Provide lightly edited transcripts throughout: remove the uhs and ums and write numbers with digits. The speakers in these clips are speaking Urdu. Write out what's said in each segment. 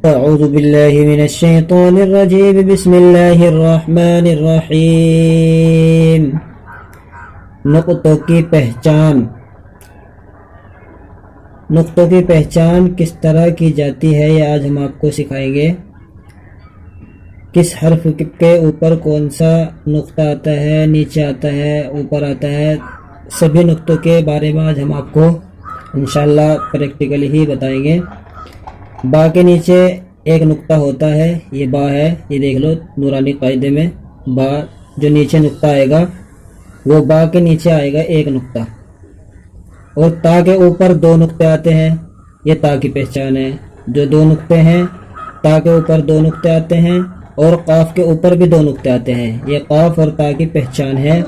اعوذ باللہ من الشیطان الرجیم بسم اللہ الرحمن الرحیم۔ نقطوں کی پہچان۔ نقطوں کی پہچان کس طرح کی جاتی ہے یہ آج ہم آپ کو سکھائیں گے۔ کس حرف کے اوپر کون سا نقطہ آتا ہے، نیچے آتا ہے، اوپر آتا ہے، سبھی نقطوں کے بارے میں آج ہم آپ کو انشاءاللہ پریکٹیکلی ہی بتائیں گے۔ با کے نیچے ایک نقطہ ہوتا ہے، یہ با ہے، یہ دیکھ لو نورانی قاعدے میں با جو نیچے نقطہ آئے گا وہ با کے نیچے آئے گا ایک نقطہ، اور تا کے اوپر دو نقطے آتے ہیں، یہ تا کی پہچان ہے۔ جو دو نقطے ہیں، تا کے اوپر دو نقطے آتے ہیں اور قاف کے اوپر بھی دو نقطے آتے ہیں، یہ قاف اور تا کی پہچان ہے،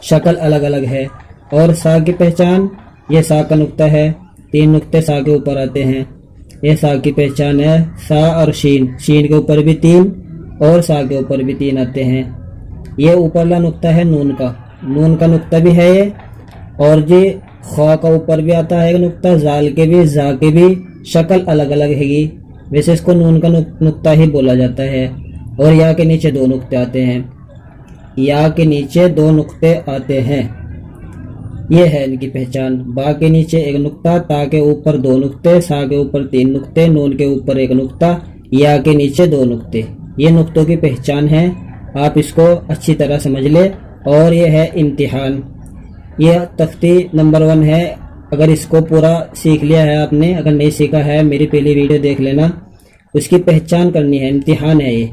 شکل الگ الگ ہے۔ اور سا کی پہچان، یہ سا کا نقطہ ہے، تین نقطے سا کے اوپر آتے ہیں، یہ سا کی پہچان ہے۔ سا اور شین، شین کے اوپر بھی تین اور سا کے اوپر بھی تین آتے ہیں۔ یہ اوپرلا نقطہ ہے نون کا، نون کا نقطہ بھی ہے یہ، اور جی خوا کا اوپر بھی آتا ہے ایک نقطہ، زال کے بھی، زا کے بھی، شکل الگ الگ ہے گی، ویسے اس کو نون کا نقطہ ہی بولا جاتا ہے۔ اور یا کے نیچے دو نقطے آتے ہیں، یا کے نیچے دو نقطے آتے ہیں، یہ ہے ان کی پہچان۔ با کے نیچے ایک نقطہ، تا کے اوپر دو نقطے، سا کے اوپر تین نقطے، نون کے اوپر ایک نقطہ، یا کے نیچے دو نقطے، یہ نقطوں کی پہچان ہے۔ آپ اس کو اچھی طرح سمجھ لیں۔ اور یہ ہے امتحان، یہ تختی نمبر 1 ہے۔ اگر اس کو پورا سیکھ لیا ہے آپ نے، اگر نہیں سیکھا ہے میری پہلی ویڈیو دیکھ لینا، اس کی پہچان کرنی ہے، امتحان ہے یہ۔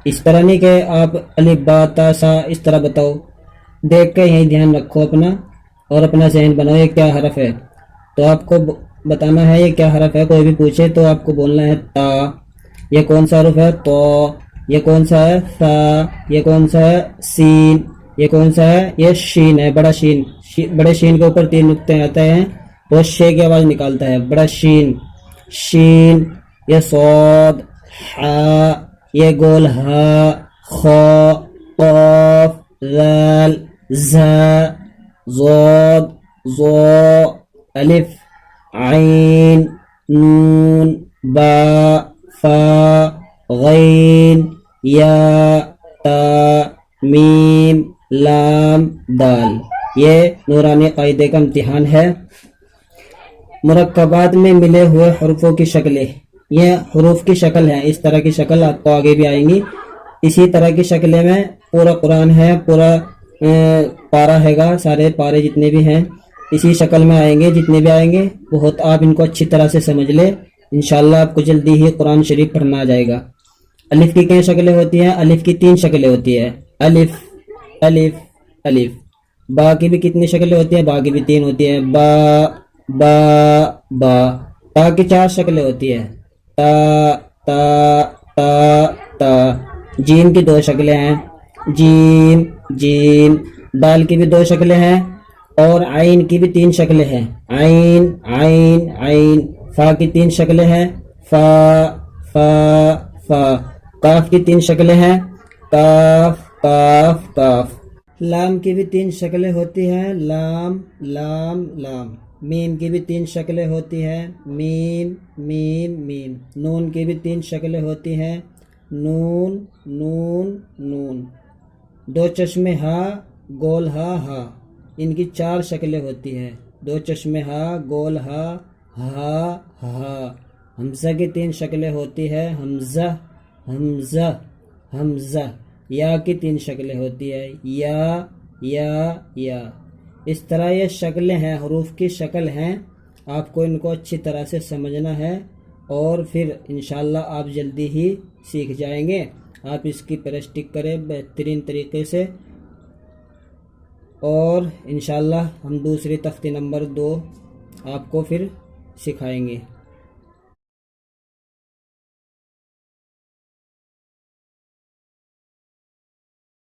اس طرح نہیں کہ آپ الف با تا سا اس طرح بتاؤ، دیکھ کے یہی دھیان رکھو اپنا اور اپنا ذہن بناؤ یہ کیا حرف ہے، تو آپ کو بتانا ہے یہ کیا حرف ہے۔ کوئی بھی پوچھے تو آپ کو بولنا ہے تا، یہ کون سا حرف ہے، تو، یہ کون سا ہے، سا، یہ کون سا ہے، سین، یہ کون سا ہے، یہ شین ہے، بڑا شین، بڑے شین کے اوپر تین نقطے آتے ہیں وہ شے کی آواز نکالتا ہے، بڑا شین، شین، یہ صاد، ہا، یہ گول ہا، خا، قاف، ذال، زا، ضاد، ظا، الف، عین، نون، با، فا، غین، یا، تا، میم، لام، دال، یہ نورانی قاعدے کا امتحان ہے۔ مرکبات میں ملے ہوئے حروفوں کی شکلیں، یہ حروف کی شکل ہے، اس طرح کی شکل آپ کو آگے بھی آئیں گی۔ اسی طرح کی شکلیں میں پورا قرآن ہے، پورا پارہ ہے گا، سارے پارے جتنے بھی ہیں اسی شکل میں آئیں گے، جتنے بھی آئیں گے بہت آپ ان کو اچھی طرح سے سمجھ لیں، انشاءاللہ آپ کو جلدی ہی قرآن شریف پڑھنا آ جائے گا۔ الف کی کئی شکلیں ہوتی ہیں، الف کی 3 شکلیں ہوتی ہیں، الف، الف، الف۔ با کی بھی کتنی شکلیں ہوتی ہیں، با کی بھی 3 ہوتی ہیں، با، با، با۔ تا کی 4 شکلیں ہوتی ہیں، تا، تا، تا، تا۔ جیم کی 2 شکلیں ہیں، جیم، جیم۔ دال کی بھی 2 شکلیں ہیں، اور عین کی بھی 3 شکلیں ہیں، عین، عین، عین۔ فا کی 3 شکلیں ہیں، فا، فا، فا۔ قاف کی 3 شکلیں ہیں، کاف، کاف، کاف۔ لام کی بھی 3 شکلیں ہوتی ہیں، لام، لام، لام۔ میم کی بھی 3 شکلیں ہوتی ہیں، میم، میم، میم۔ نون کی بھی 3 شکلیں ہوتی ہیں، نون، نون، نون۔ 2 چشمے ہا، گول ہا، ہا، ان کی 4 شکلیں ہوتی ہیں، 2 چشمے ہا، گول ہا، ہا، ہا۔ حمزہ کی 3 شکلیں ہوتی ہیں، حمزہ، حمزہ، حمزہ۔ یا کی 3 شکلیں ہوتی ہے، یا، یا، یا۔ اس طرح یہ شکلیں ہیں، حروف کی شکل ہیں، آپ کو ان کو اچھی طرح سے سمجھنا ہے، اور پھر انشاءاللہ آپ جلدی ہی سیکھ جائیں گے۔ آپ اس کی پریکٹس کریں بہترین طریقے سے، اور انشاءاللہ ہم دوسری تختی نمبر 2 آپ کو پھر سکھائیں گے۔